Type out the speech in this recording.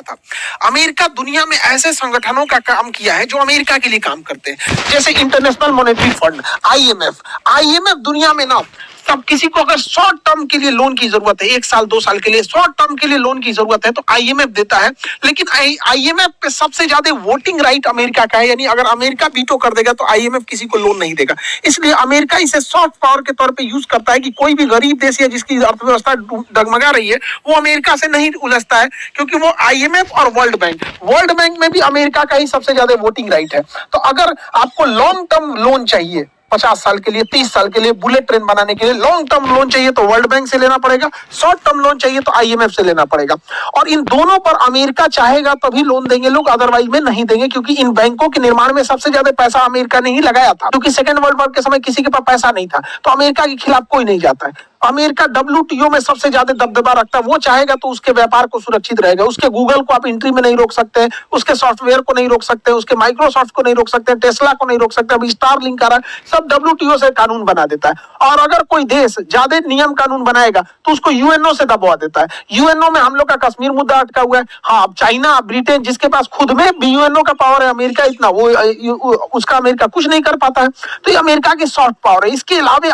था। अमेरिका दुनिया में ऐसे संगठनों का काम किया है जो अमेरिका के लिए काम करते हैं, जैसे international monetary fund, IMF. IMF दुनिया में ना सब किसी को अगर शॉर्ट टर्म के लिए लोन की जरूरत है, 1 साल 2 साल के लिए शॉर्ट टर्म के लिए लोन की जरूरत है, तो आईएमएफ देता है। लेकिन आईएमएफ पे सबसे ज्यादा वोटिंग राइट अमेरिका का है, यानी अगर अमेरिका वीटो कर देगा तो आईएमएफ किसी को लोन नहीं देगा। इसलिए अमेरिका इसे सॉफ्ट पावर के तौर पे यूज करता है कि कोई भी गरीब देश या जिसकी अर्थव्यवस्था डगमगा रही है वो अमेरिका से नहीं उलझता है, क्योंकि वो आईएमएफ और वर्ल्ड बैंक में भी अमेरिका का ही सबसे ज्यादा वोटिंग राइट है। तो अगर आपको लॉन्ग टर्म लोन चाहिए, 50 साल के लिए, 30 साल के लिए, बुलेट ट्रेन बनाने के लिए लॉन्ग टर्म लोन चाहिए तो वर्ल्ड बैंक से लेना पड़ेगा, शॉर्ट टर्म लोन चाहिए तो आईएमएफ से लेना पड़ेगा। और इन दोनों पर अमेरिका चाहेगा तभी लोन देंगे लोग, अदरवाइज में नहीं देंगे, क्योंकि इन बैंकों के निर्माण में सबसे ज्यादा पैसा अमेरिका ने ही लगाया था, क्योंकि सेकेंड वर्ल्ड वॉर के समय किसी के पास पैसा नहीं था, तो अमेरिका के खिलाफ कोई नहीं जाता है। अमेरिका डब्ल्यूटीओ में सबसे ज्यादा दबदबा रखता है, वो चाहेगा तो उसके व्यापार को सुरक्षित रहेगा। उसके गूगल को आप एंट्री में नहीं रोक सकते, उसके सॉफ्टवेयर को नहीं रोक सकते, उसके माइक्रोसॉफ्ट को नहीं रोक सकते, टेस्ला को नहीं रोक सकते, अभी स्टारलिंक आ रहा है, सब डब्ल्यूटीओ से कानून बना देता है। और अगर कोई देश ज्यादा नियम कानून बनाएगा तो उसको यूएनओ से दबा देता है। यूएनओ में हम लोग का कश्मीर मुद्दा अटका हुआ है। हाँ, अब चाइना, ब्रिटेन, जिसके पास खुद में भी यूएनओ का पावर है, अमेरिका इतना वो उसका अमेरिका कुछ नहीं कर पाता है। तो ये अमेरिका की सॉफ्ट पावर है। इसके अलावा